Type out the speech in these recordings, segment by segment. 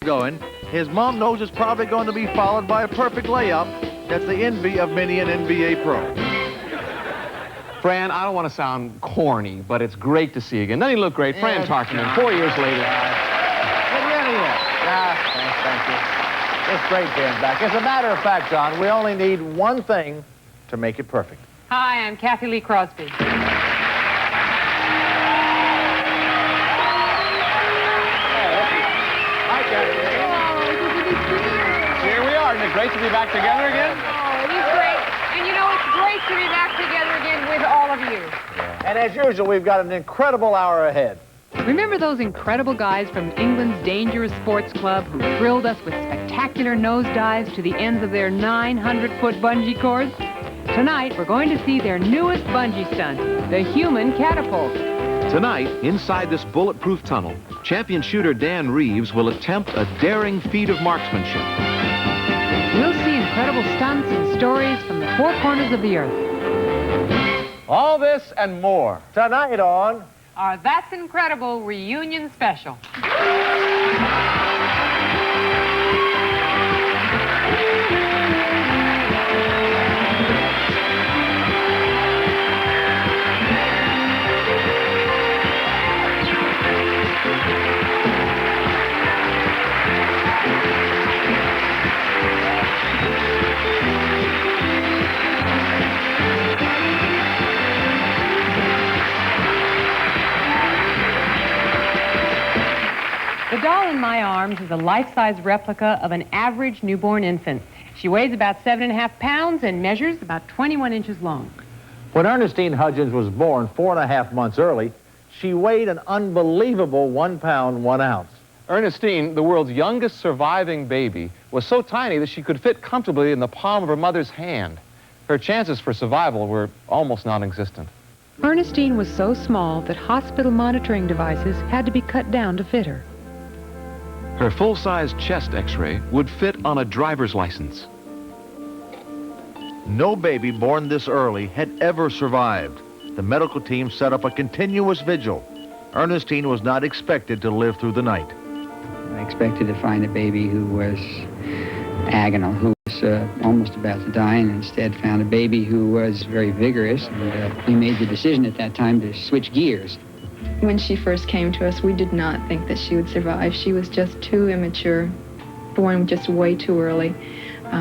going, his mom knows it's probably going to be followed by a perfect layup that's the envy of many an NBA pro. Fran, I don't want to sound corny, but it's great to see you again. Doesn't he look great? Fran Tarkenton, 4 years later. Thank you. It's great being back. As a matter of fact, John, we only need one thing to make it perfect. Hi, I'm Kathy Lee Crosby. Here we are. Isn't it great to be back together again? Oh, it is great. And you know, it's great to be back together again with all of you. Yeah. And as usual, we've got an incredible hour ahead. Remember those incredible guys from England's Dangerous Sports Club who thrilled us with spectacular nosedives to the ends of their 900-foot bungee cords? Tonight, we're going to see their newest bungee stunt, the human catapult. Tonight, inside this bulletproof tunnel, champion shooter Dan Reeves will attempt a daring feat of marksmanship. We'll see incredible stunts and stories from the four corners of the earth. All this and more. Tonight on Our That's Incredible reunion special. The doll in my arms is a life-size replica of an average newborn infant. She weighs about 7.5 pounds and measures about 21 inches long. when Ernestine Hudgens was born 4.5 months early, she weighed an unbelievable 1 pound, 1 ounce. Ernestine, the world's youngest surviving baby, was so tiny that she could fit comfortably in the palm of her mother's hand. Her chances for survival were almost non-existent. Ernestine was so small that hospital monitoring devices had to be cut down to fit her. Her full-size chest x-ray would fit on a driver's license. No baby born this early had ever survived. The medical team set up a continuous vigil. Ernestine was not expected to live through the night. I expected to find a baby who was agonal, who was almost about to die, and instead found a baby who was very vigorous. And we made the decision at that time to switch gears. When she first came to us, we did not think that she would survive. She was just too immature, born just way too early.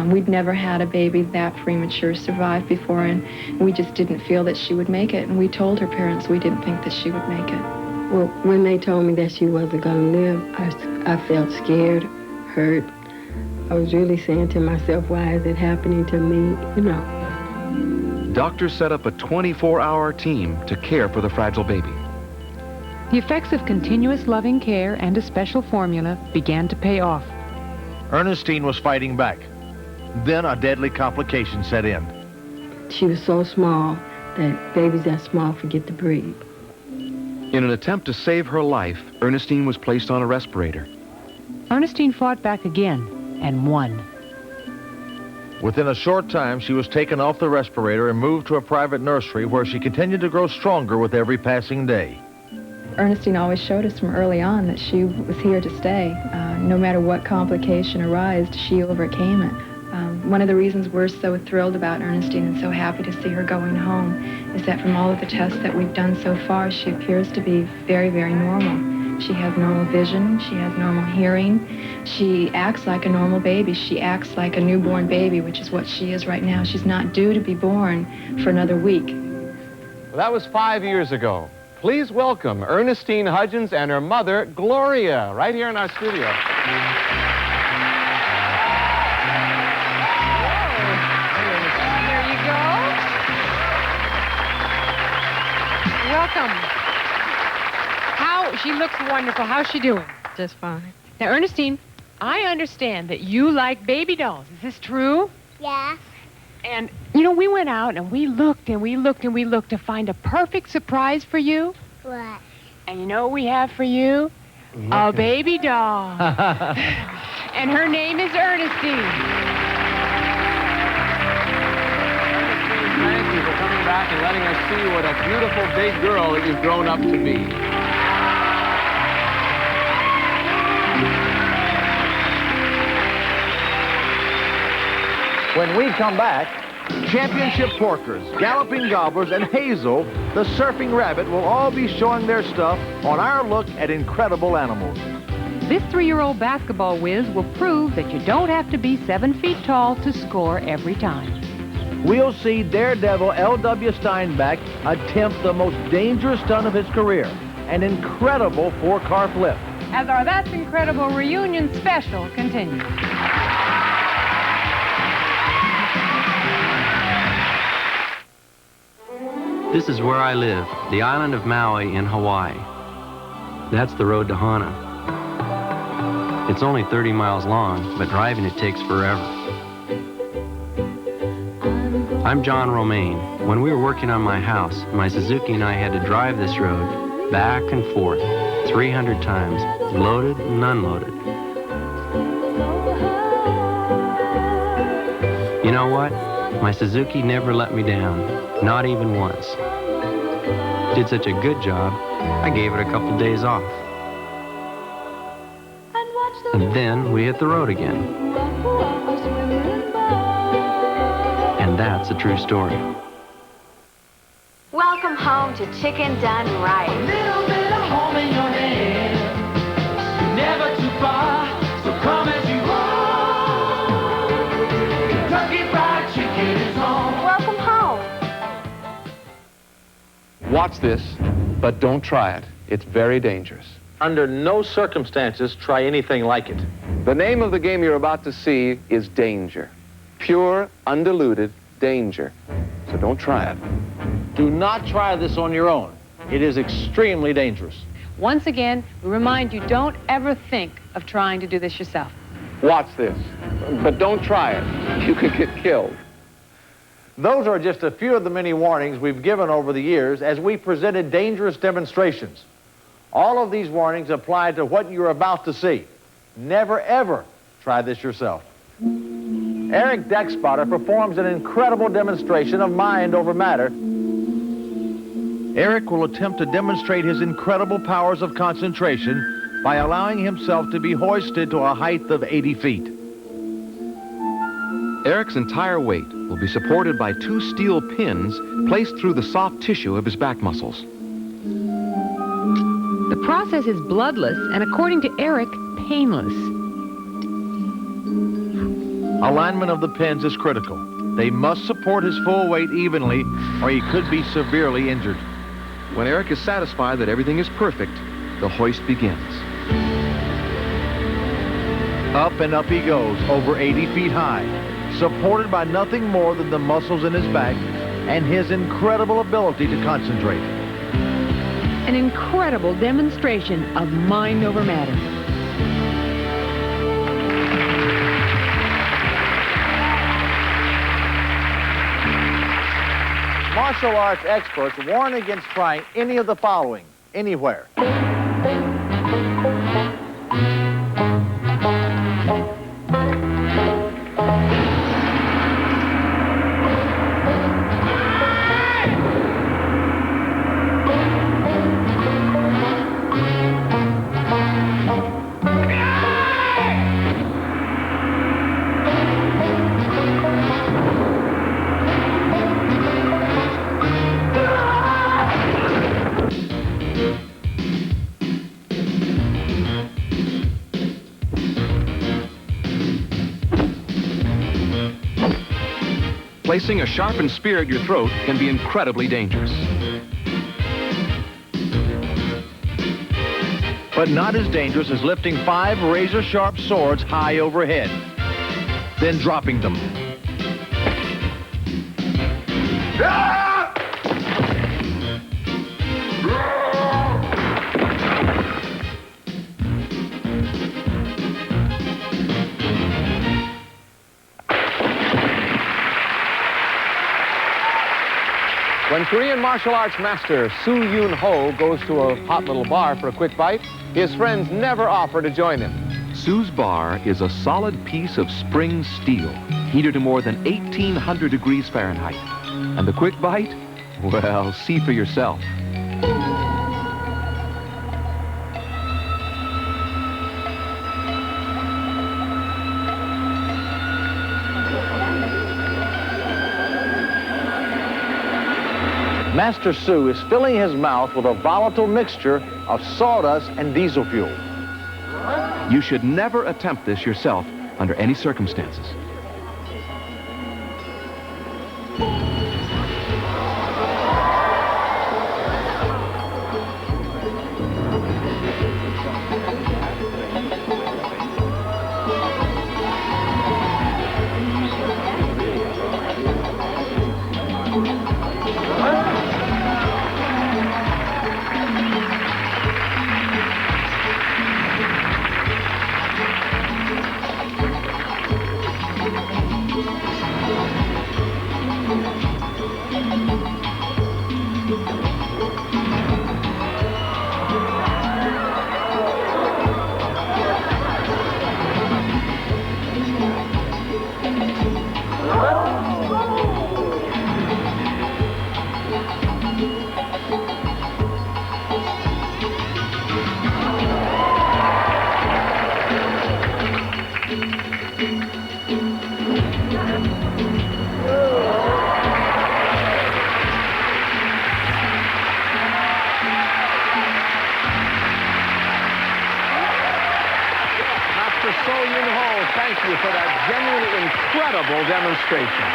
We'd never had a baby that premature survive before, and we just didn't feel that she would make it. And we told her parents we didn't think that she would make it. Well, when they told me that she wasn't going to live, I felt scared, hurt. I was really saying to myself, why is it happening to me, you know? Doctors set up a 24-hour team to care for the fragile baby. The effects of continuous loving care and a special formula began to pay off. Ernestine was fighting back. Then a deadly complication set in. She was so small that babies that small forget to breathe. In an attempt to save her life, Ernestine was placed on a respirator. Ernestine fought back again and won. Within a short time, she was taken off the respirator and moved to a private nursery where she continued to grow stronger with every passing day. Ernestine always showed us from early on that she was here to stay. No matter what complication arose, she overcame it. One of the reasons we're so thrilled about Ernestine and so happy to see her going home is that from all of the tests that we've done so far, she appears to be very, very normal. She has normal vision, she has normal hearing, she acts like a normal baby, she acts like a newborn baby, which is what she is right now. She's not due to be born for another week. Well, that was 5 years ago. Please welcome Ernestine Hudgens and her mother, Gloria, right here in our studio. Welcome. She looks wonderful. How's she doing? Just fine. Now, Ernestine, I understand that you like baby dolls. Is this true? Yeah. And, you know, we went out and we looked and we looked and we looked to find a perfect surprise for you. What? And you know what we have for you? A baby doll. And her name is Ernestine. Thank you for coming back and letting us see what a beautiful big girl that you've grown up to be. When we come back, championship porkers, galloping gobblers, and Hazel, the surfing rabbit, will all be showing their stuff on our look at incredible animals. This 3-year-old basketball whiz will prove that you don't have to be 7 feet tall to score every time. We'll see daredevil L.W. Steinbach attempt the most dangerous stunt of his career, an incredible 4-car flip. As our That's Incredible reunion special continues. This is where I live, the island of Maui in Hawaii. That's the road to Hana. It's only 30 miles long, but driving it takes forever. I'm John Romaine. When we were working on my house, my Suzuki and I had to drive this road back and forth 300 times, loaded and unloaded. You know what? My Suzuki never let me down, not even once. Did such a good job, I gave it a couple days off. And then we hit the road again. And that's a true story. Welcome home to Chicken Done Right. A little bit of home in your hand. You're never too far, so come as you are. Kentucky Fried Chicken is home. Welcome home. Watch this, but don't try it. It's very dangerous. Under no circumstances try anything like it. The name of the game you're about to see is Danger. Pure, undiluted danger. So don't try it. Do not try this on your own. It is extremely dangerous. Once again, we remind you, don't ever think of trying to do this yourself. Watch this, but don't try it. You could get killed. Those are just a few of the many warnings we've given over the years as we presented dangerous demonstrations. All of these warnings apply to what you're about to see. Never, ever try this yourself. Eric Deckspotter performs an incredible demonstration of mind over matter. Eric will attempt to demonstrate his incredible powers of concentration by allowing himself to be hoisted to a height of 80 feet. Eric's entire weight will be supported by 2 steel pins placed through the soft tissue of his back muscles. The process is bloodless and, according to Eric, painless. Alignment of the pins is critical. They must support his full weight evenly or he could be severely injured. When Eric is satisfied that everything is perfect, the hoist begins. Up and up he goes, over 80 feet high, supported by nothing more than the muscles in his back and his incredible ability to concentrate. An incredible demonstration of mind over matter. Martial arts experts warn against trying any of the following, anywhere. Placing a sharpened spear at your throat can be incredibly dangerous. But not as dangerous as lifting 5 razor-sharp swords high overhead, then dropping them. When Korean martial arts master Soo Yoon Ho goes to a hot little bar for a quick bite, his friends never offer to join him. Soo's bar is a solid piece of spring steel, heated to more than 1,800 degrees Fahrenheit. And the quick bite? Well, see for yourself. Master Sue is filling his mouth with a volatile mixture of sawdust and diesel fuel. You should never attempt this yourself under any circumstances. Thank you for that genuinely incredible demonstration.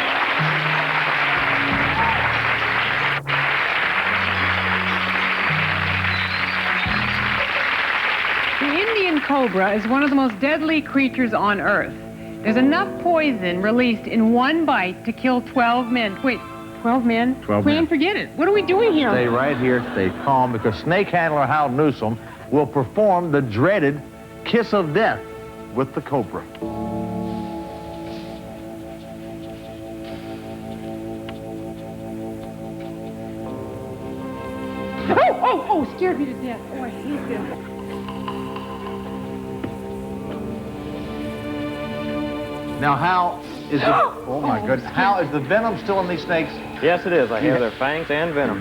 The Indian cobra is one of the most deadly creatures on Earth. There's enough poison released in one bite to kill 12 men. Wait, 12 men? 12 men. Man, forget it. What are we doing here? Stay right here, stay calm, because snake handler Hal Newsom will perform the dreaded kiss of death with the cobra. Oh, scared me to death. Oh, I hate them. Now, Hal, is the... Oh, my goodness. Hal, is the venom still in these snakes? Yes, it is. I have their fangs and venom.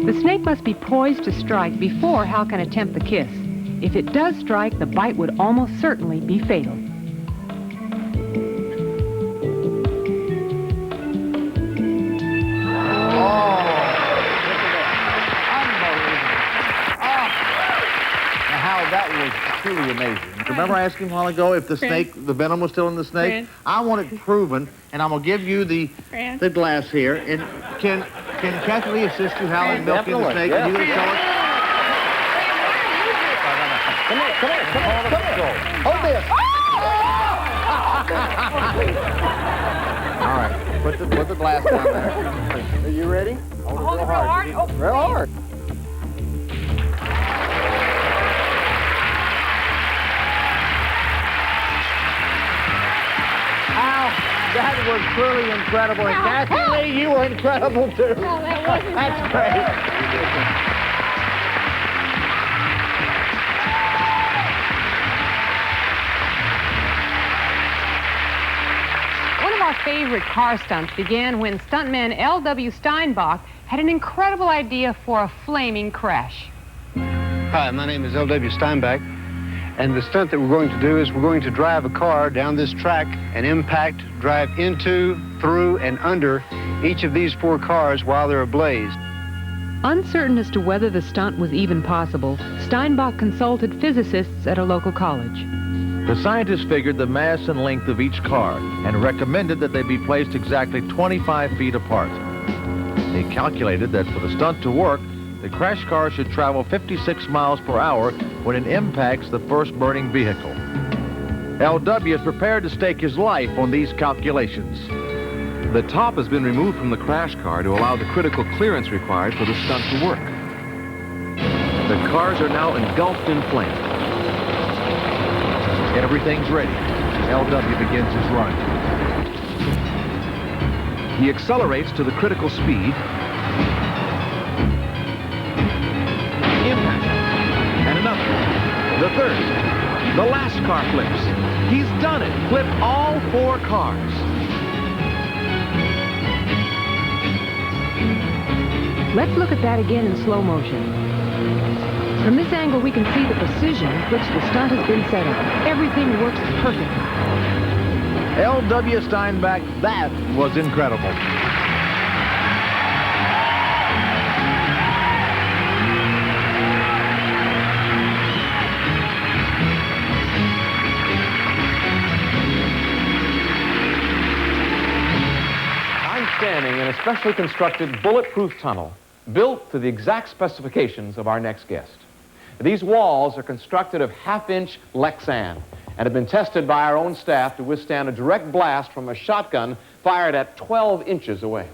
The snake must be poised to strike before Hal can attempt the kiss. If it does strike, the bite would almost certainly be fatal. Truly amazing. Remember I asked him a while ago if the snake, the venom was still in the snake? I want it proven, and I'm going to give you the glass here. And can Kathy Lee assist you, Hal, in milking the snake? Are you going to show it? Come here. Hold this. All right, put the glass down there. Are you ready? Hold it real hard. Real hard. That was truly incredible. And Kathy Lee, you were incredible, too. No, that wasn't. That's great. One of our favorite car stunts began when stuntman L.W. Steinbach had an incredible idea for a flaming crash. Hi, my name is L.W. Steinbach. And the stunt that we're going to do is we're going to drive a car down this track and impact, drive into, through, and under each of these 4 cars while they're ablaze. Uncertain as to whether the stunt was even possible, Steinbach consulted physicists at a local college. The scientists figured the mass and length of each car and recommended that they be placed exactly 25 feet apart. They calculated that for the stunt to work, the crash car should travel 56 miles per hour when it impacts the first burning vehicle. LW is prepared to stake his life on these calculations. The top has been removed from the crash car to allow the critical clearance required for the stunt to work. The cars are now engulfed in flame. Everything's ready. LW begins his run. He accelerates to the critical speed. Impact. And another. The third. The last car flips. He's done it. Flip all 4 cars. Let's look at that again in slow motion. From this angle, we can see the precision with which the stunt has been set up. Everything works perfectly. L.W. Steinbeck, that was incredible. I'm standing in a specially constructed bulletproof tunnel built to the exact specifications of our next guest. These walls are constructed of half-inch Lexan and have been tested by our own staff to withstand a direct blast from a shotgun fired at 12 inches away.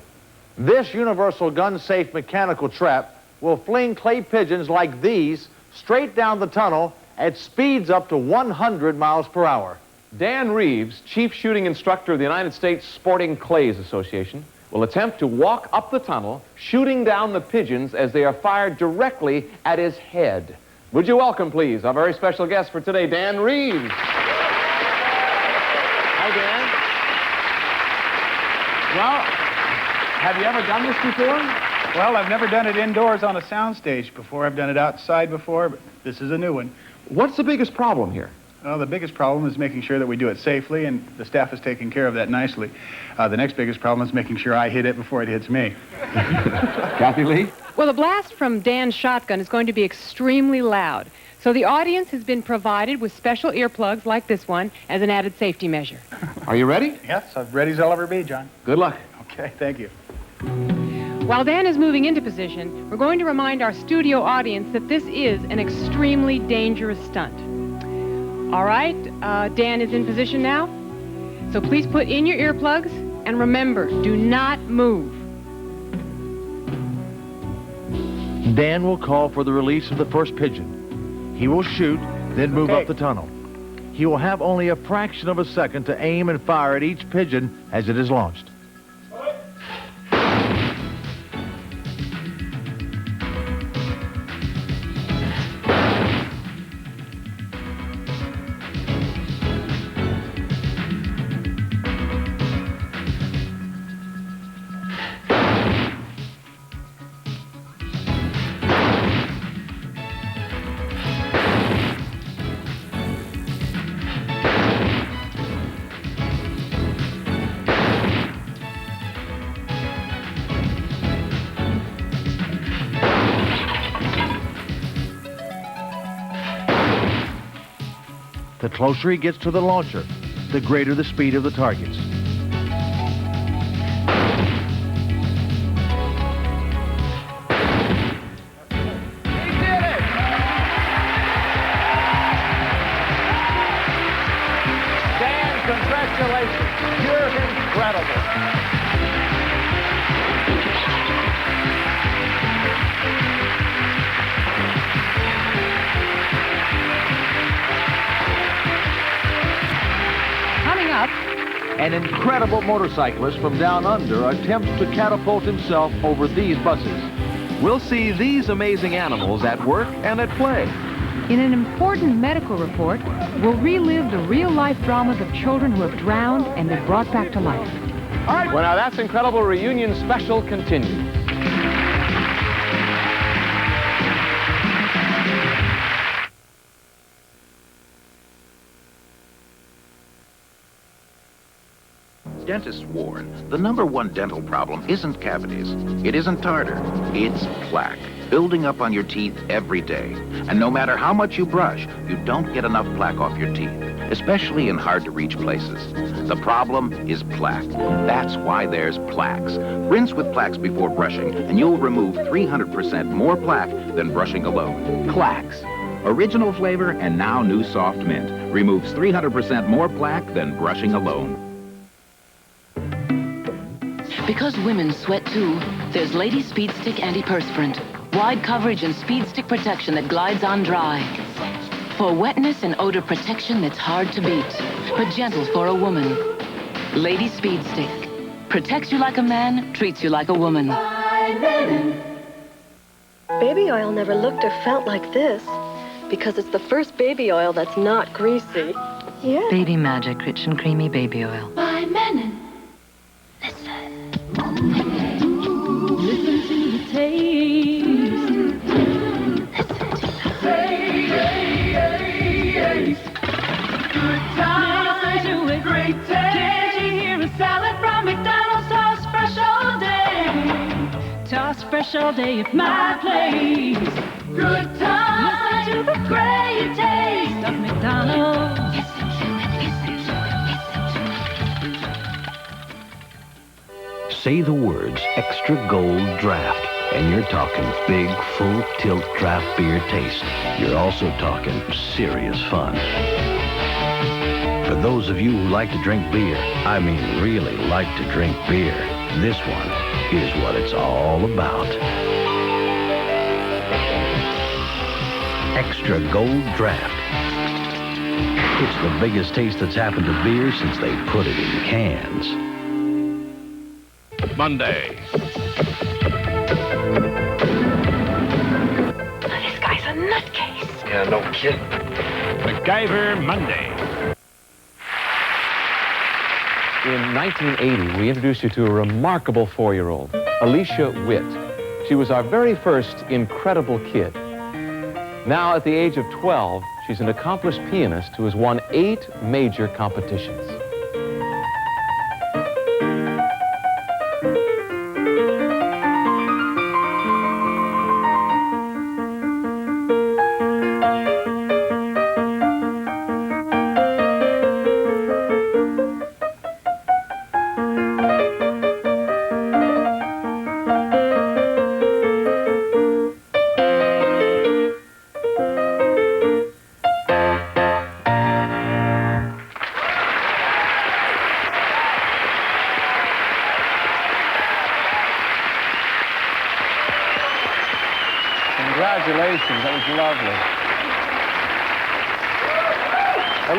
This universal gun-safe mechanical trap will fling clay pigeons like these straight down the tunnel at speeds up to 100 miles per hour. Dan Reeves, chief shooting instructor of the United States Sporting Clays Association, will attempt to walk up the tunnel, shooting down the pigeons as they are fired directly at his head. Would you welcome, please, our very special guest for today, Dan Reeves. Hi, Dan. Well, have you ever done this before? Well, I've never done it indoors on a soundstage before. I've done it outside before, but this is a new one. What's the biggest problem here? Well, the biggest problem is making sure that we do it safely, and the staff is taking care of that nicely. The next biggest problem is making sure I hit it before it hits me. Kathy Lee? Well, the blast from Dan's shotgun is going to be extremely loud. So the audience has been provided with special earplugs like this one as an added safety measure. Are you ready? Yes, I'm ready as I'll ever be, John. Good luck. Okay, thank you. While Dan is moving into position, we're going to remind our studio audience that this is an extremely dangerous stunt. All right, Dan is in position now. So please put in your earplugs and remember, do not move. Dan will call for the release of the first pigeon. He will shoot, then move up the tunnel. He will have only a fraction of a second to aim and fire at each pigeon as it is launched. The closer he gets to the launcher, the greater the speed of the targets. Dan, congratulations. You're incredible. Coming up, An incredible motorcyclist from down under attempts to catapult himself over these buses. We'll see these amazing animals at work and at play. in an important medical report, we'll relive the real-life dramas of children who have drowned and been brought back to life. All right, well, now That's Incredible Reunion Special continues. Dentists warn, the #1 dental problem isn't cavities. It isn't tartar. It's plaque, building up on your teeth every day. And no matter how much you brush, you don't get enough plaque off your teeth, especially in hard-to-reach places. The problem is plaque. That's why there's Plaques. Rinse with Plaques before brushing, and you'll remove 300% more plaque than brushing alone. Plaques. Original flavor and now new soft mint. Removes 300% more plaque than brushing alone. Because women sweat too, there's Lady Speed Stick Antiperspirant. Wide coverage and speed stick protection that glides on dry. For wetness and odor protection that's hard to beat, but gentle for a woman. Lady Speed Stick. Protects you like a man, treats you like a woman. Baby oil never looked or felt like this because it's the first baby oil that's not greasy. Yeah. Baby Magic Rich and Creamy Baby Oil. By Menon. Listen to the tape. fresh all day at my place. Good times. Listen to the great taste of McDonald's. Say the words Extra Gold Draft, and you're talking big, full tilt draft beer taste. You're also talking serious fun. For those of you who like to drink beer, I mean really like to drink beer, this one is what it's all about. Extra Gold Draft. It's the biggest taste that's happened to beer since they put it in cans. Monday. This guy's a nutcase. Yeah, no kidding. MacGyver Monday. In 1980, we introduced you to a remarkable 4-year-old, Alicia Witt. She was our very first incredible kid. Now, at the age of 12, she's an accomplished pianist who has won 8 major competitions. Congratulations, that was lovely.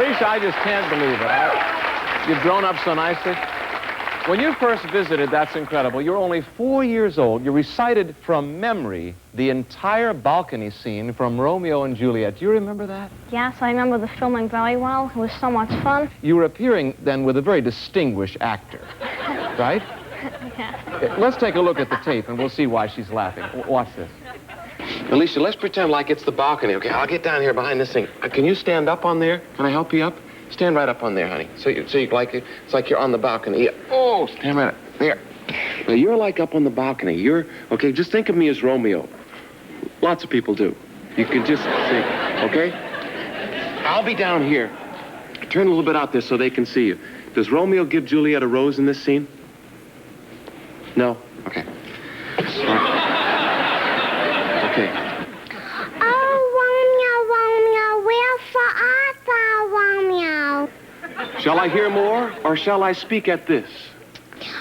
Alicia, I just can't believe it. You've grown up so nicely. When you first visited That's Incredible, you were only 4 years old. You recited from memory the entire balcony scene from Romeo and Juliet. Do you remember that? Yes, I remember the filming very well. It was so much fun. You were appearing then with a very distinguished actor, right? Yeah. Let's take a look at the tape and we'll see why she's laughing. Watch this. Alicia, let's pretend like it's the balcony, okay? I'll get down here behind this thing. Can you stand up on there? Can I help you up? Stand right up on there, honey. So you it's like you're on the balcony. Yeah. Oh, stand right up. There. Now, you're like up on the balcony. Okay, just think of me as Romeo. Lots of people do. You can just see, okay? I'll be down here. Turn a little bit out there so they can see you. Does Romeo give Juliet a rose in this scene? No? Okay. Okay. Oh, Romeo, Romeo, wherefore art thou, Romeo? Shall I hear more, or shall I speak at this?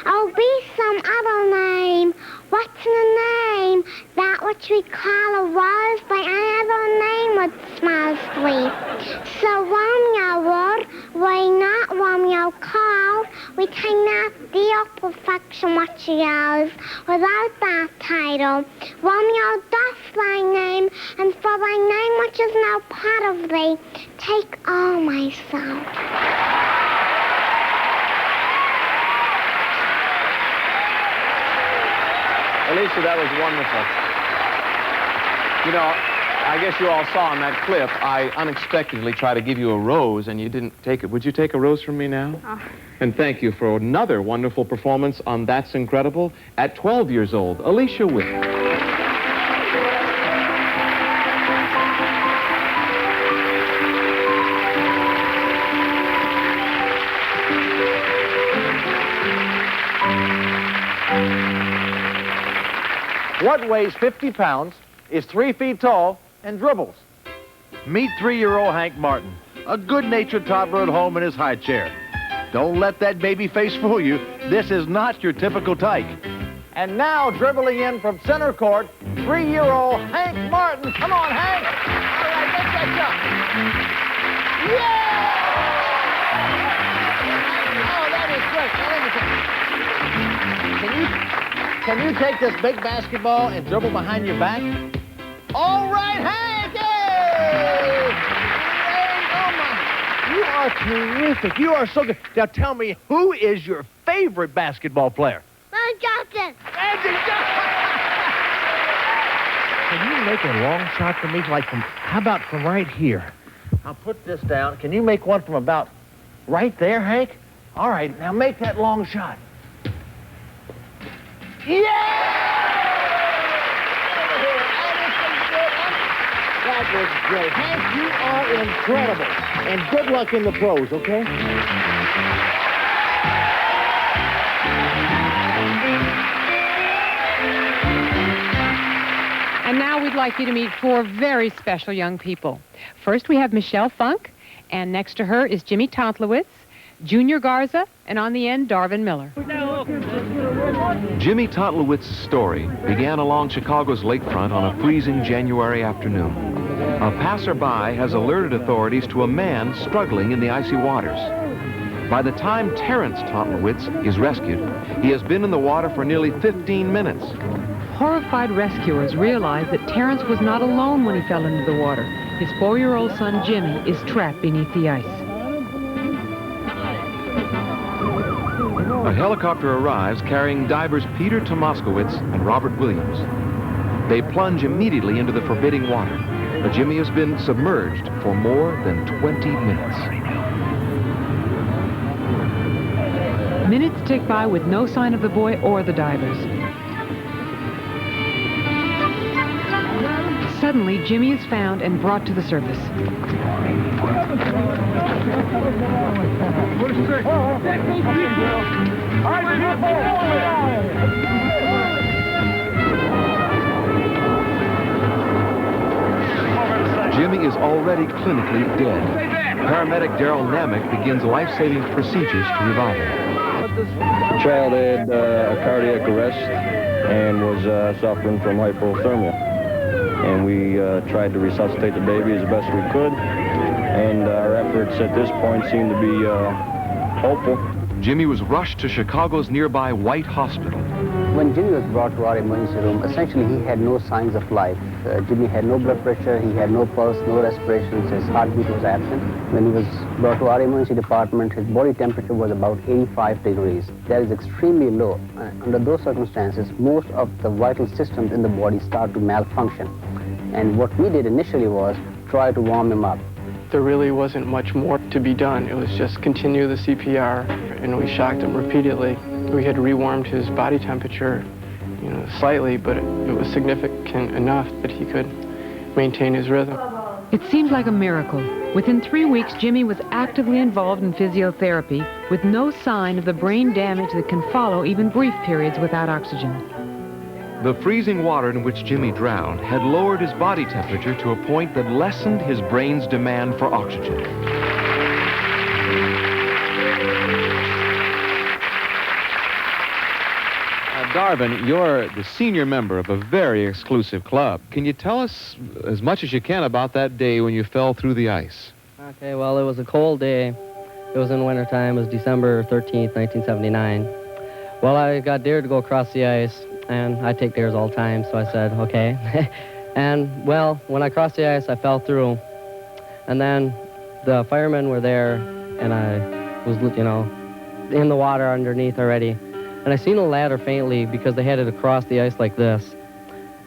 Oh, be some other name. What's the name? That which we call a rose by any other name would smell sweet. So Romeo would, we not Romeo called, we cannot deal perfection what she is without that title. Romeo doth thy name, and for thy name which is now part of thee, take all myself. Alicia, that was wonderful. You know, I guess you all saw in that clip, I unexpectedly tried to give you a rose and you didn't take it. Would you take a rose from me now? Oh. And thank you for another wonderful performance on That's Incredible. At 12 years old, Alicia Witt. What weighs 50 pounds, is 3 feet tall, and dribbles? Meet 3-year-old Hank Martin, a good-natured toddler at home in his high chair. Don't let that baby face fool you. This is not your typical tyke. And now, dribbling in from center court, 3-year-old Hank Martin. Come on, Hank! All right, make that jump. Yeah! Oh, that is great. Now, let me see. Can you take this big basketball and dribble behind your back? All right, Hank! Hey! Hey, oh my! You are terrific. You are so good. Now tell me, who is your favorite basketball player? Magic Johnson. Magic Johnson! Can you make a long shot for me? Like how about from right here? I'll put this down. Can you make one from about right there, Hank? All right, now make that long shot. Yeah! That was great. Hank, you are incredible. And good luck in the pros, okay? And now we'd like you to meet 4 very special young people. First, we have Michelle Funk, and next to her is Jimmy Tontlowitz, Junior Garza, and on the end, Darvin Miller. Jimmy Tontlowitz's story began along Chicago's lakefront on a freezing January afternoon. A passerby has alerted authorities to a man struggling in the icy waters. By the time Terrence Tontlowitz is rescued, he has been in the water for nearly 15 minutes. Horrified rescuers realized that Terrence was not alone when he fell into the water. His 4-year-old son, Jimmy, is trapped beneath the ice. A helicopter arrives carrying divers Peter Tomaskowitz and Robert Williams. They plunge immediately into the forbidding water, but Jimmy has been submerged for more than 20 minutes. Minutes tick by with no sign of the boy or the divers. Suddenly, Jimmy is found and brought to the surface. Jimmy is already clinically dead. Paramedic Daryl Namick begins life-saving procedures to revive him. The child had a cardiac arrest and was suffering from hypothermia. And we tried to resuscitate the baby as best we could, and our efforts at this point seem to be hopeful. Jimmy was rushed to Chicago's nearby White Hospital. When Jimmy was brought to our emergency room, essentially he had no signs of life. Jimmy had no blood pressure, he had no pulse, no respirations, his heartbeat was absent. When he was brought to our emergency department, his body temperature was about 85 degrees. That is extremely low. Under those circumstances, most of the vital systems in the body start to malfunction. And what we did initially was try to warm him up. There really wasn't much more to be done. It was just continue the CPR, and we shocked him repeatedly. We had rewarmed his body temperature, slightly, but it was significant enough that he could maintain his rhythm. It seemed like a miracle. Within 3 weeks, Jimmy was actively involved in physiotherapy with no sign of the brain damage that can follow even brief periods without oxygen. The freezing water in which Jimmy drowned had lowered his body temperature to a point that lessened his brain's demand for oxygen. Darvin, you're the senior member of a very exclusive club. Can you tell us as much as you can about that day when you fell through the ice? Okay, well, it was a cold day. It was in wintertime. It was December 13th, 1979. Well, I got dared to go across the ice, and I take dares all the time, so I said, okay. And, well, when I crossed the ice, I fell through. And then the firemen were there, and I was, in the water underneath already. And I seen a ladder faintly because they had it across the ice like this.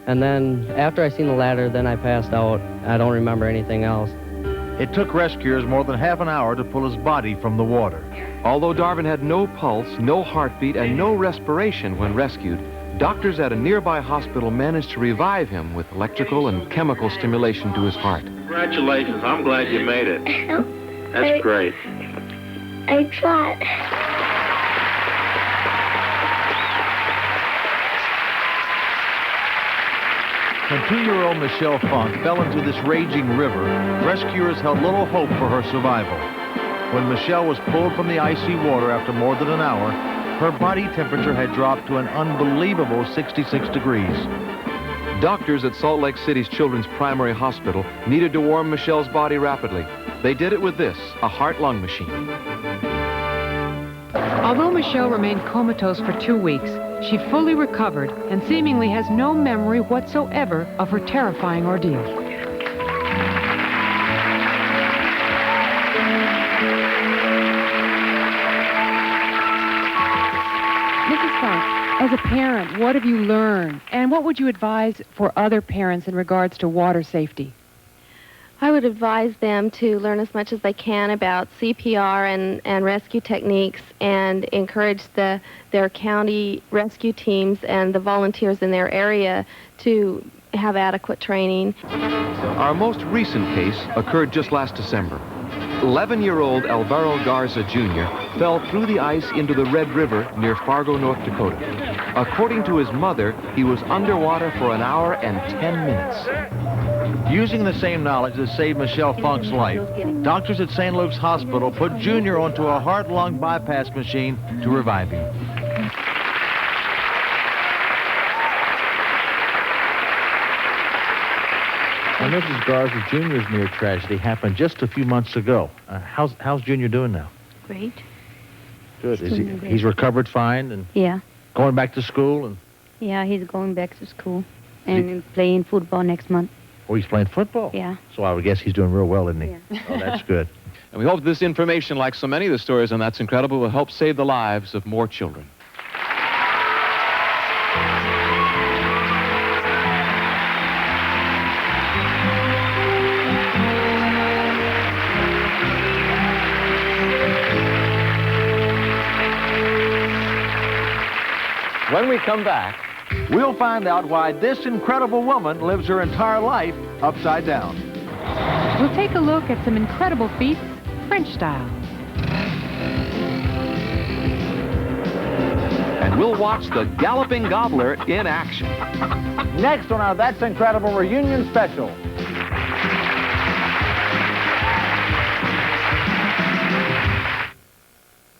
And then after I seen the ladder, then I passed out. I don't remember anything else. It took rescuers more than half an hour to pull his body from the water. Although Darvin had no pulse, no heartbeat, and no respiration when rescued, doctors at a nearby hospital managed to revive him with electrical and chemical stimulation to his heart. Congratulations. I'm glad you made it. That's great. I tried. When 2-year-old Michelle Funk fell into this raging river, rescuers held little hope for her survival. When Michelle was pulled from the icy water after more than an hour, her body temperature had dropped to an unbelievable 66 degrees. Doctors at Salt Lake City's Children's Primary Hospital needed to warm Michelle's body rapidly. They did it with this, a heart-lung machine. Although Michelle remained comatose for 2 weeks, she fully recovered and seemingly has no memory whatsoever of her terrifying ordeal. Mrs. Funk, as a parent, what have you learned? And what would you advise for other parents in regards to water safety? I would advise them to learn as much as they can about CPR and rescue techniques, and encourage their county rescue teams and the volunteers in their area to have adequate training. Our most recent case occurred just last December. 11-year-old Alvaro Garza Jr. fell through the ice into the Red River near Fargo, North Dakota. According to his mother, he was underwater for an hour and 10 minutes. Using the same knowledge that saved Michelle Funk's life, doctors at St. Luke's Hospital put Junior onto a heart-lung bypass machine to revive him. Now, Mrs. Garza, Junior's near tragedy happened just a few months ago. How's Junior doing now? Great. Good. He's doing great. He's recovered fine and Yeah. going back to school and. Yeah, he's going back to school and playing football next month. Oh, he's playing football. Yeah. So I would guess he's doing real well, isn't he? Yeah. Oh, that's good. And we hope this information, like so many of the stories on That's Incredible, will help save the lives of more children. When we come back, we'll find out why this incredible woman lives her entire life upside down. We'll take a look at some incredible feats, French style. And we'll watch the Galloping Gobbler in action. Next on our That's Incredible reunion special.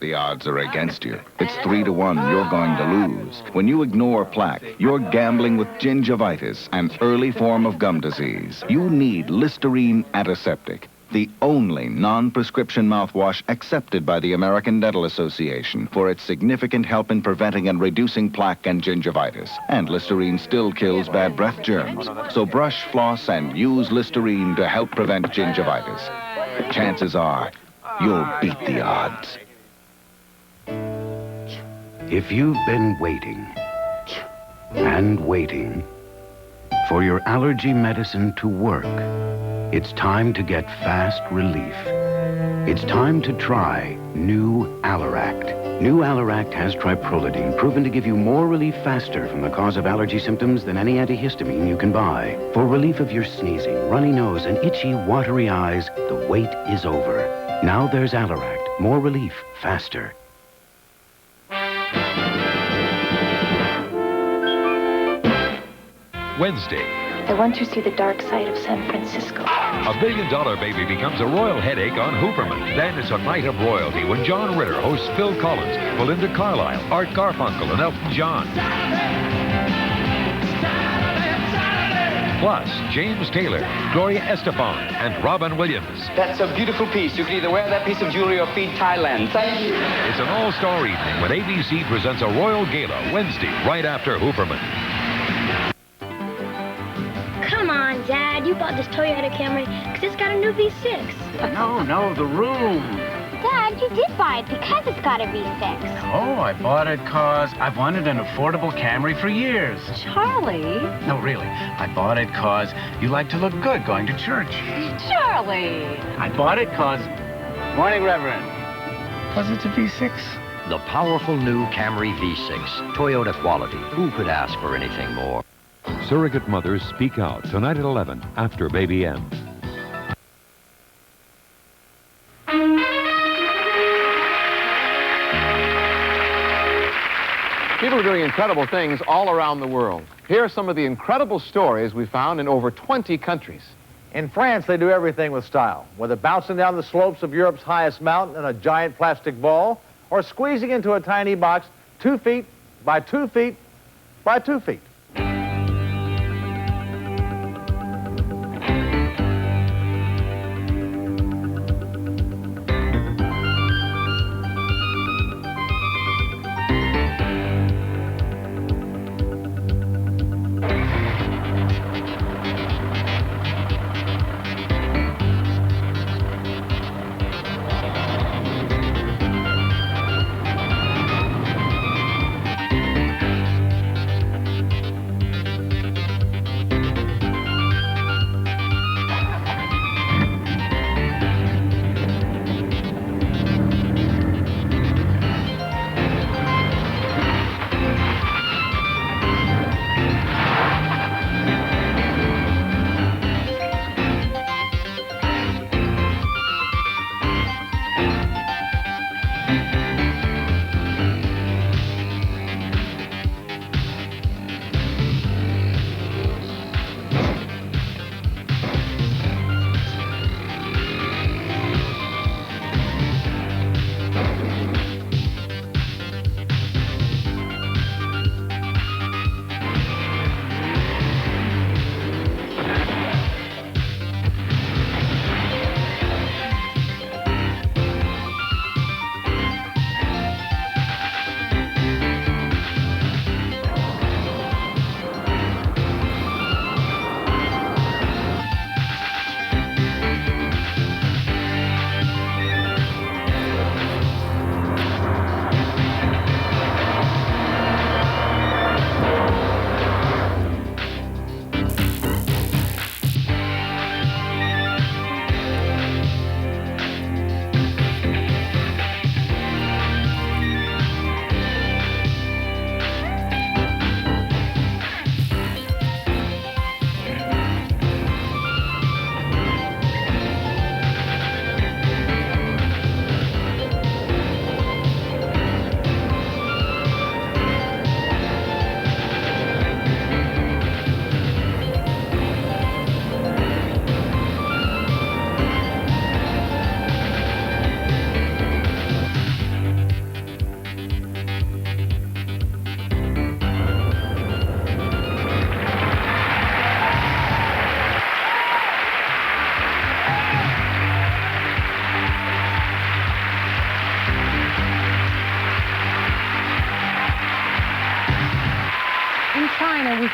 The odds are against you. It's 3-1. You're going to lose. When you ignore plaque, you're gambling with gingivitis, an early form of gum disease. You need Listerine Antiseptic, the only non-prescription mouthwash accepted by the American Dental Association for its significant help in preventing and reducing plaque and gingivitis. And Listerine still kills bad breath germs. So brush, floss, and use Listerine to help prevent gingivitis. Chances are, you'll beat the odds. If you've been waiting and waiting for your allergy medicine to work, it's time to get fast relief. It's time to try New Alleract. New Alleract has triprolidine, proven to give you more relief faster from the cause of allergy symptoms than any antihistamine you can buy. For relief of your sneezing, runny nose, and itchy, watery eyes, the wait is over. Now there's Alleract. More relief, faster. Wednesday. I want to see the dark side of San Francisco. A $1 billion baby becomes a royal headache on Hooperman. Then it's a night of royalty when John Ritter hosts Phil Collins, Belinda Carlisle, Art Garfunkel, and Elton John. Plus, James Taylor, Gloria Estefan, and Robin Williams. That's a beautiful piece. You can either wear that piece of jewelry or feed Thailand. Thank you. It's an all-star evening when ABC presents a royal gala Wednesday, right after Hooperman. Come on, Dad. You bought this Toyota Camry because it's got a new V6. No, the room. Dad, you did buy it because it's got a V6. Oh, I bought it because I've wanted an affordable Camry for years. Charlie. No, really. I bought it because you like to look good going to church. Charlie. I bought it because... Morning, Reverend. Because it's a V6. The powerful new Camry V6. Toyota quality. Who could ask for anything more? Surrogate mothers speak out tonight at 11 after Baby M. People are doing incredible things all around the world. Here are some of the incredible stories we found in over 20 countries. In France, they do everything with style, whether bouncing down the slopes of Europe's highest mountain in a giant plastic ball or squeezing into a tiny box 2 feet by 2 feet by 2 feet.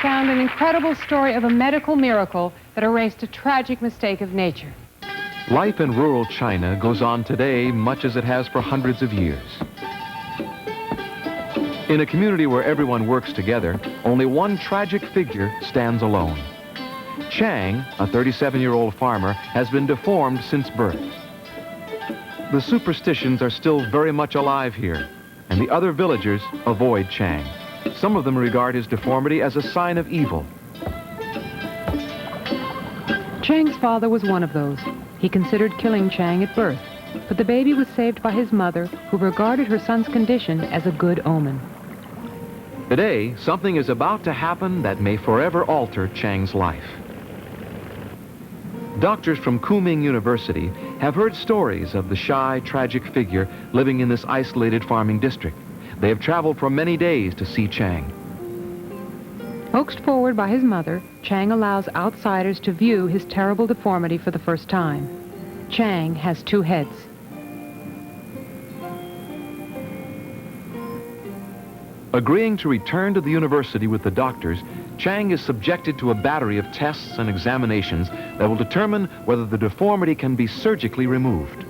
found an incredible story of a medical miracle that erased a tragic mistake of nature. Life in rural China goes on today much as it has for hundreds of years. In a community where everyone works together, only one tragic figure stands alone. Chang, a 37-year-old farmer, has been deformed since birth. The superstitions are still very much alive here, and the other villagers avoid Chang. Some of them regard his deformity as a sign of evil. Chang's father was one of those. He considered killing Chang at birth, but the baby was saved by his mother, who regarded her son's condition as a good omen. Today, something is about to happen that may forever alter Chang's life. Doctors from Kunming University have heard stories of the shy, tragic figure living in this isolated farming district. They have traveled for many days to see Chang. Coaxed forward by his mother, Chang allows outsiders to view his terrible deformity for the first time. Chang has 2 heads. Agreeing to return to the university with the doctors, Chang is subjected to a battery of tests and examinations that will determine whether the deformity can be surgically removed.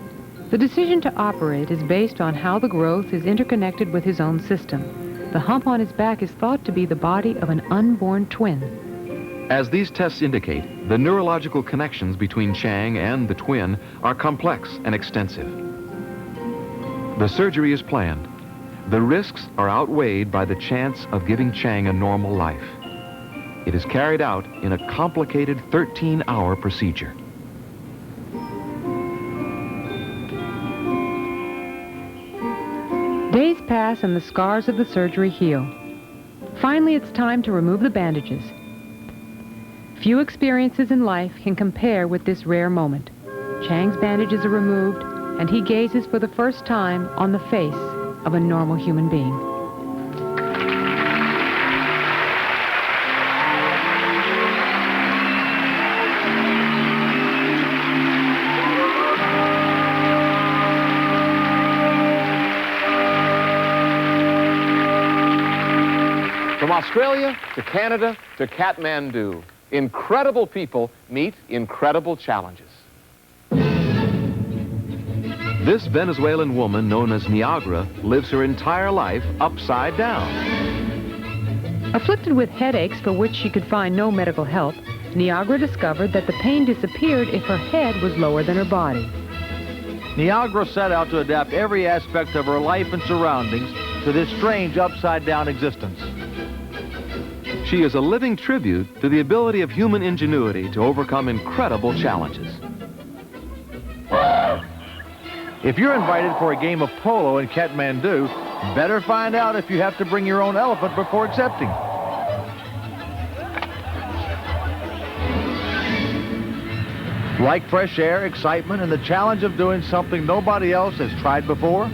The decision to operate is based on how the growth is interconnected with his own system. The hump on his back is thought to be the body of an unborn twin. As these tests indicate, the neurological connections between Chang and the twin are complex and extensive. The surgery is planned. The risks are outweighed by the chance of giving Chang a normal life. It is carried out in a complicated 13-hour procedure. Days pass and the scars of the surgery heal. Finally, it's time to remove the bandages. Few experiences in life can compare with this rare moment. Chang's bandages are removed, and he gazes for the first time on the face of a normal human being. From Australia to Canada to Kathmandu, incredible people meet incredible challenges. This Venezuelan woman, known as Niagara, lives her entire life upside down. Afflicted with headaches for which she could find no medical help, Niagara discovered that the pain disappeared if her head was lower than her body. Niagara set out to adapt every aspect of her life and surroundings to this strange upside-down existence. She is a living tribute to the ability of human ingenuity to overcome incredible challenges. If you're invited for a game of polo in Kathmandu, better find out if you have to bring your own elephant before accepting. Like fresh air, excitement, and the challenge of doing something nobody else has tried before?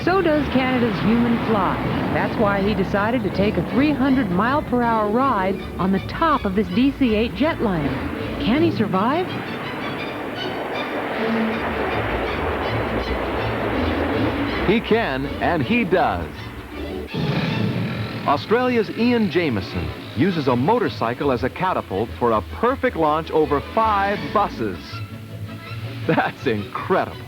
So does Canada's human fly. That's why he decided to take a 300-mile-per-hour ride on the top of this DC-8 jetliner. Can he survive? He can, and he does. Australia's Ian Jamieson uses a motorcycle as a catapult for a perfect launch over 5 buses. That's incredible.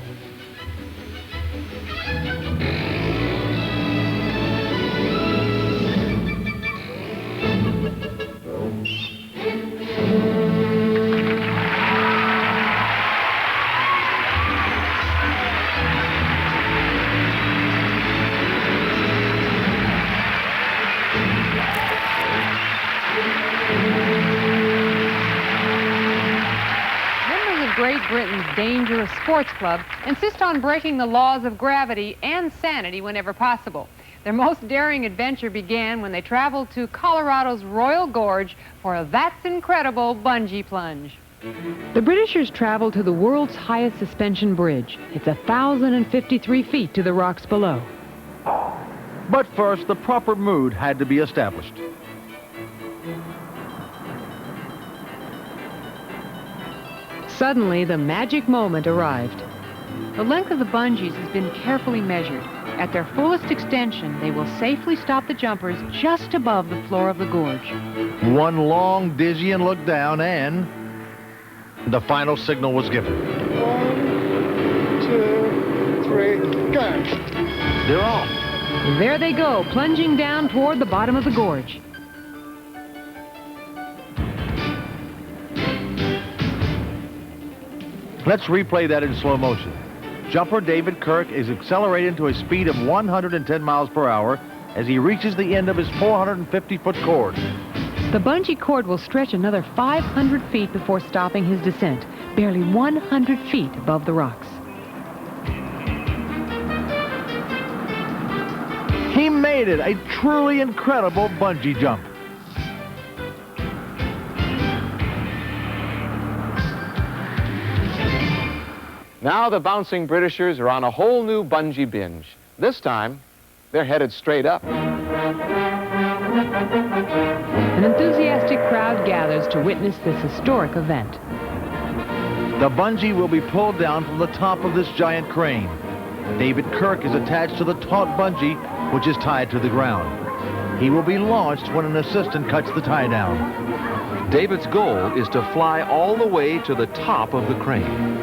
Great Britain's Dangerous Sports Club insist on breaking the laws of gravity and sanity whenever possible. Their most daring adventure began when they traveled to Colorado's Royal Gorge for a That's Incredible bungee plunge. The Britishers traveled to the world's highest suspension bridge. It's 1,053 feet to the rocks below. But first, the proper mood had to be established. Suddenly, the magic moment arrived. The length of the bungees has been carefully measured. At their fullest extension, they will safely stop the jumpers just above the floor of the gorge. One long, dizzying look down, and the final signal was given. 1, 2, 3, go! They're off. There they go, plunging down toward the bottom of the gorge. Let's replay that in slow motion. Jumper David Kirk is accelerating to a speed of 110 miles per hour as he reaches the end of his 450-foot cord. The bungee cord will stretch another 500 feet before stopping his descent, barely 100 feet above the rocks. He made it, a truly incredible bungee jump. Now the bouncing Britishers are on a whole new bungee binge. This time, they're headed straight up. An enthusiastic crowd gathers to witness this historic event. The bungee will be pulled down from the top of this giant crane. David Kirk is attached to the taut bungee, which is tied to the ground. He will be launched when an assistant cuts the tie down. David's goal is to fly all the way to the top of the crane.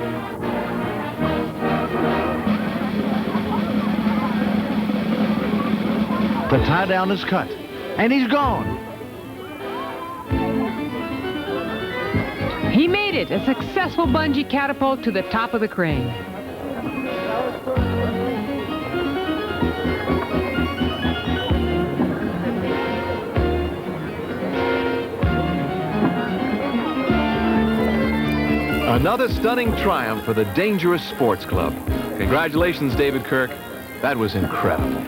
The tie down is cut, and he's gone. He made it, a successful bungee catapult to the top of the crane. Another stunning triumph for the Dangerous Sports Club. Congratulations, David Kirk. That was incredible.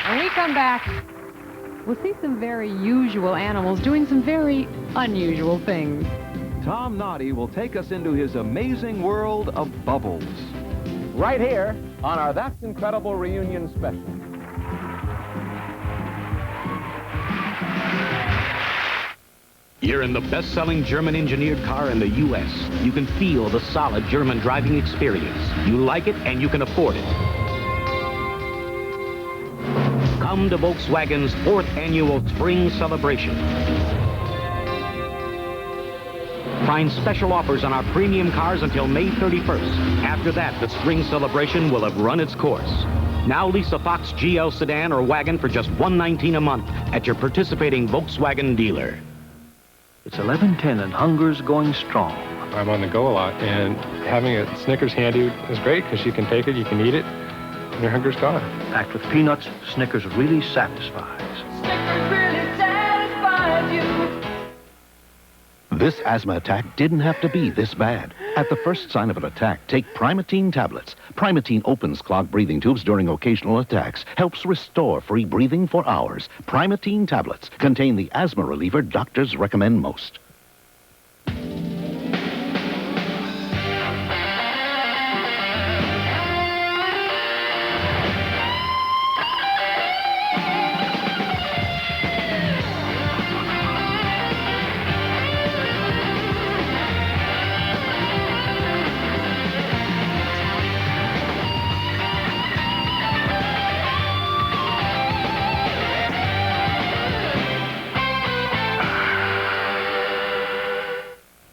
When we come back, we'll see some very usual animals doing some very unusual things. Tom Noddy will take us into his amazing world of bubbles. Right here on our That's Incredible Reunion Special. You're in the best-selling German-engineered car in the U.S. You can feel the solid German driving experience. You like it, and you can afford it. Come to Volkswagen's 4th annual Spring Celebration. Find special offers on our premium cars until May 31st. After that, the Spring Celebration will have run its course. Now lease a Fox GL sedan or wagon for just $119 a month at your participating Volkswagen dealer. It's 11:10 and hunger's going strong. I'm on the go a lot, and having a Snickers handy is great because you can take it, you can eat it, and your hunger's gone. Packed with peanuts, Snickers really satisfies. Snickers really satisfies you. This asthma attack didn't have to be this bad. At the first sign of an attack, take Primatene tablets. Primatene opens clogged breathing tubes during occasional attacks, helps restore free breathing for hours. Primatene tablets contain the asthma reliever doctors recommend most.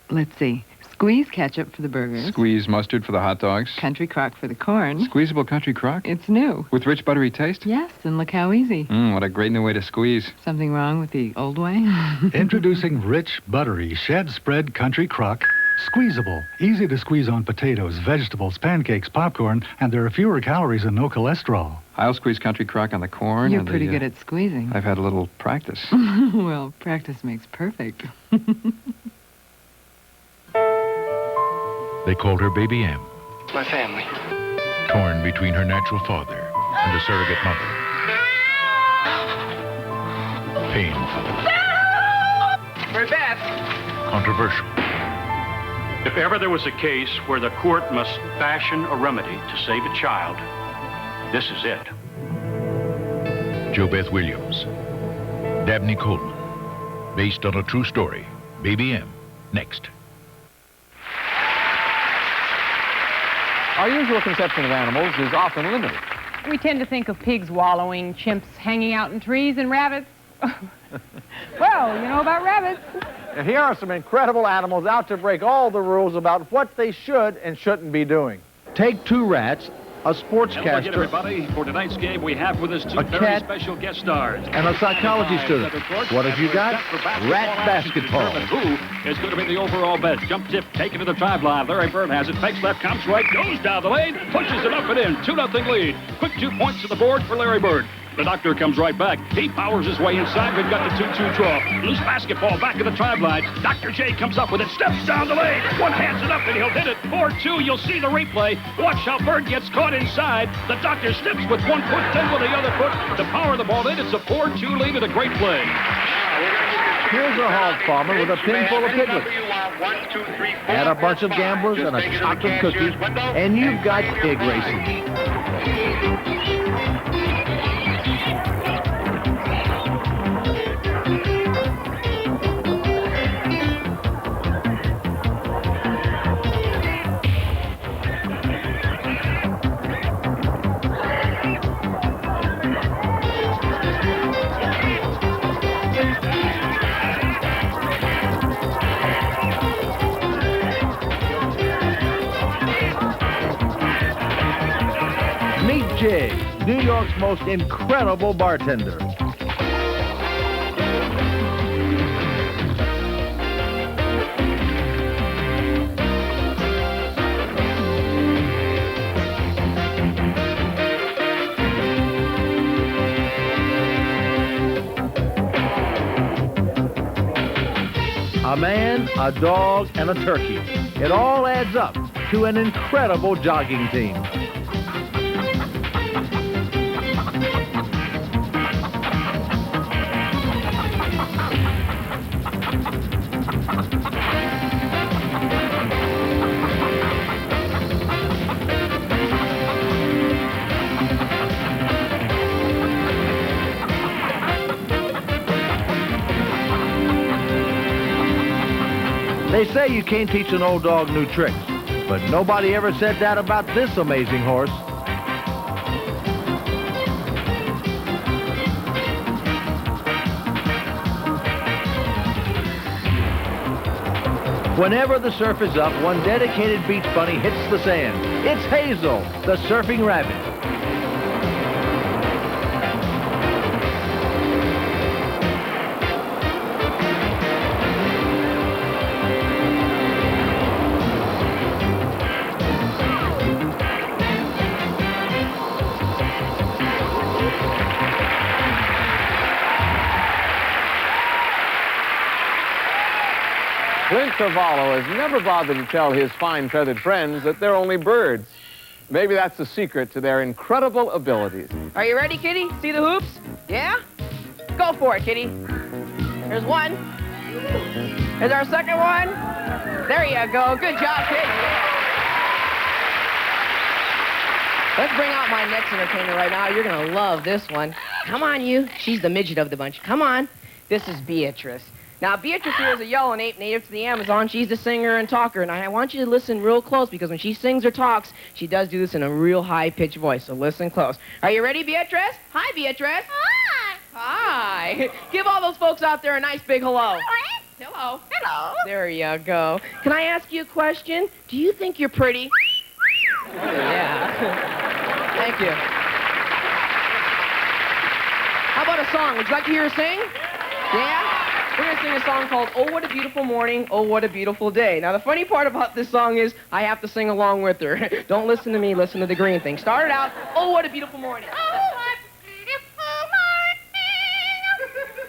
Let's see. Squeeze ketchup for the burgers. Squeeze mustard for the hot dogs. Country crock for the corn. Squeezable country crock? It's new. With rich buttery taste? Yes, and look how easy. What a great new way to squeeze. Something wrong with the old way? Introducing rich, buttery, shed spread country crock. Squeezable. Easy to squeeze on potatoes, vegetables, pancakes, popcorn, and there are fewer calories and no cholesterol. I'll squeeze country crock on the corn. You're pretty good at squeezing. I've had a little practice. Well, practice makes perfect. They called her Baby M. My family. Torn between her natural father and a surrogate mother. Painful. We're back. Controversial. If ever there was a case where the court must fashion a remedy to save a child, this is it. JoBeth Williams, Dabney Coleman, based on a true story. Baby M, next. Our usual conception of animals is often limited. We tend to think of pigs wallowing, chimps hanging out in trees, and rabbits. Well, you know about rabbits. And here are some incredible animals out to break all the rules about what they should and shouldn't be doing. Take two rats, a sportscaster, Hello again, everybody. For tonight's game, we have with us two a very cat, special guest stars. and a psychology student. What have you got? Rat basketball. Who is going to be the overall best? Jump tip, taken to the drive line. Larry Bird has it. Fakes left, comes right, goes down the lane, pushes it up and in. 2-0 lead. Quick 2 points to the board for Larry Bird. The doctor comes right back. He powers his way inside. We've got the 2-2 draw. Loose basketball back of the drive line. Dr. J comes up with it, steps down the lane. One hands it up and he'll hit it. 4-2. You'll see the replay. Watch how Bird gets caught inside. The doctor steps with one foot, then with the other foot to power the ball in. It's a 4-2 lead and a great play. Here's a hog farmer with a pin full of piglets. Add a bunch of gamblers and a chocolate cookie, and you've got pig racing. Meet Jay, New York's most incredible bartender. A man, a dog, and a turkey. It all adds up to an incredible jogging team. They say you can't teach an old dog new tricks, but nobody ever said that about this amazing horse. Whenever the surf is up, one dedicated beach bunny hits the sand. It's Hazel, the surfing rabbit. Clint Cavallo has never bothered to tell his fine feathered friends that they're only birds. Maybe that's the secret to their incredible abilities. Are you ready, Kitty? See the hoops? Yeah? Go for it, Kitty. There's one. There's our second one. There you go. Good job, Kitty. Let's bring out my next entertainer right now. You're going to love this one. Come on, you. She's the midget of the bunch. Come on. This is Beatrice. Now, Beatrice here is a yellow ape native to the Amazon. She's a singer and talker, and I want you to listen real close because when she sings or talks, she does do this in a real high-pitched voice, so listen close. Are you ready, Beatrice? Hi, Beatrice. Hi. Hi. Give all those folks out there a nice big hello. Hello. Hello. There you go. Can I ask you a question? Do you think you're pretty? Oh, yeah. Thank you. How about a song? Would you like to hear her sing? Yeah? We're going to sing a song called Oh, What a Beautiful Morning, Oh, What a Beautiful Day. Now, the funny part about this song is I have to sing along with her. Don't listen to me, listen to the green thing. Start it out, Oh, what a beautiful morning. Oh, what a beautiful morning.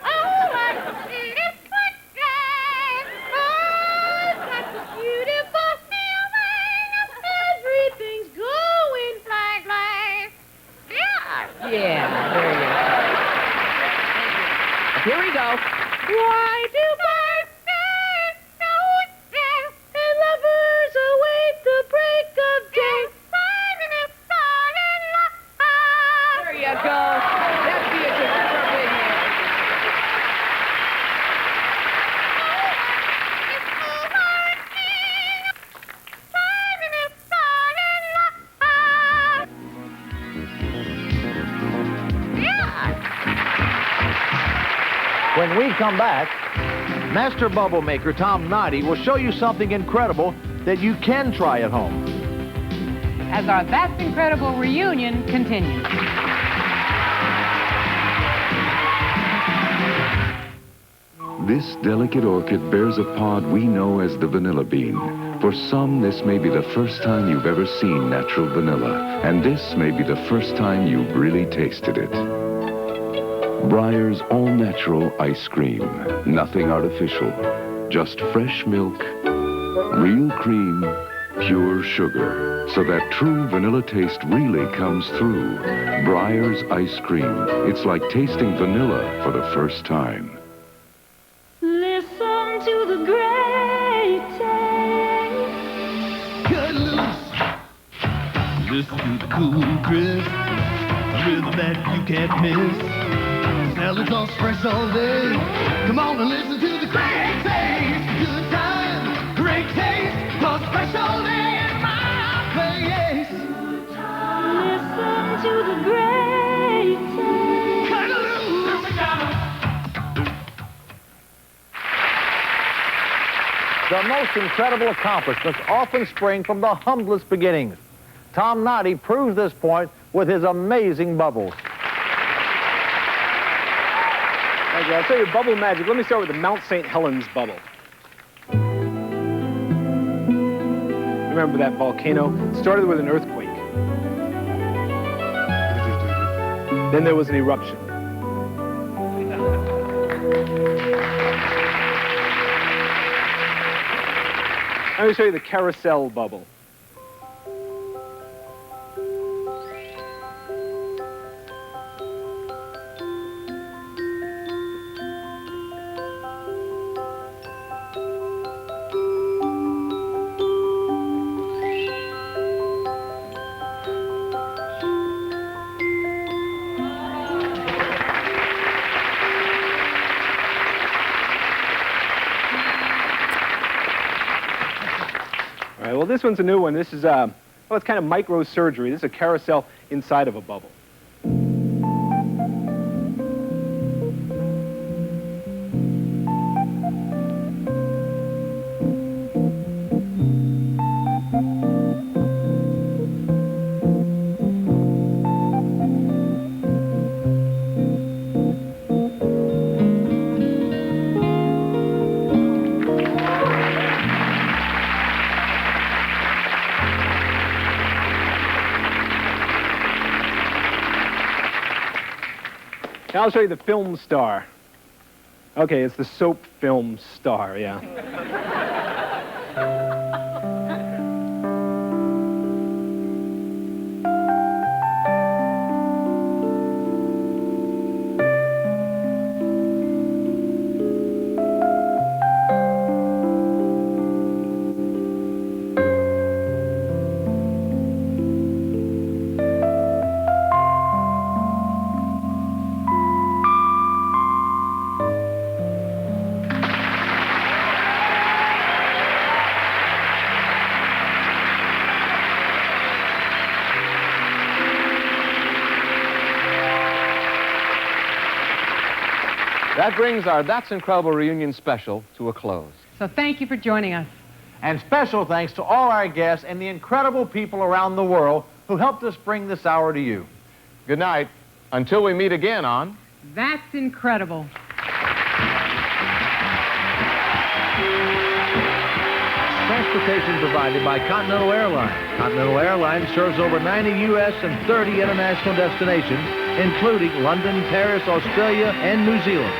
Oh, what a beautiful day. Oh, such a beautiful feeling. Everything's going fly, fly. Yeah. Yeah, there you go. Here we go. Why do birds say so and lovers that go. That's Beatrice. Give her a big hand. When we come back, Master Bubble Maker Tom Noddy will show you something incredible that you can try at home. As our That's Incredible reunion continues. This delicate orchid bears a pod we know as the vanilla bean. For some, this may be the first time you've ever seen natural vanilla, and this may be the first time you've really tasted it. Breyer's all-natural ice cream. Nothing artificial. Just fresh milk, real cream, pure sugar. So that true vanilla taste really comes through. Breyer's ice cream. It's like tasting vanilla for the first time. Listen to the great taste. Cut loose. Listen to the cool crisp. A rhythm that you can't miss. Salads all fresh all day. Come on and listen to the great taste. Good time, great taste. Cause fresh all day in my place. Listen to the great taste. Cut loose. The most incredible accomplishments often spring from the humblest beginnings. Tom Noddy proves this point with his amazing bubbles. Thank you. I'll show you bubble magic. Let me start with the Mount St. Helens bubble. Remember that volcano? It started with an earthquake. Then there was an eruption. Let me show you the carousel bubble. All right, well, this one's a new one. This is, well, it's kind of microsurgery. This is a carousel inside of a bubble. Now I'll show you the film star. Okay, it's the soap film star, yeah. That brings our That's Incredible reunion special to a close. So thank you for joining us. And special thanks to all our guests and the incredible people around the world who helped us bring this hour to you. Good night. Until we meet again on That's Incredible. Transportation provided by Continental Airlines. Continental Airlines serves over 90 U.S. and 30 international destinations, including London, Paris, Australia, and New Zealand.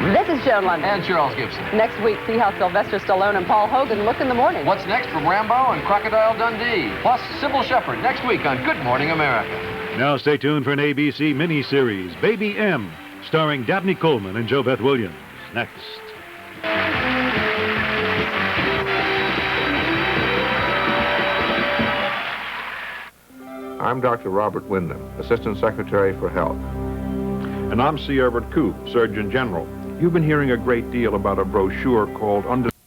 This is Joan London. And Charles Gibson. Next week, see how Sylvester Stallone and Paul Hogan look in the morning. What's next from Rambo and Crocodile Dundee? Plus, Sybil Shepherd next week on Good Morning America. Now stay tuned for an ABC miniseries, Baby M, starring Dabney Coleman and JoBeth Williams. Next. I'm Dr. Robert Wyndham, Assistant Secretary for Health. And I'm C. Everett Koop, Surgeon General. You've been hearing a great deal about a brochure called Under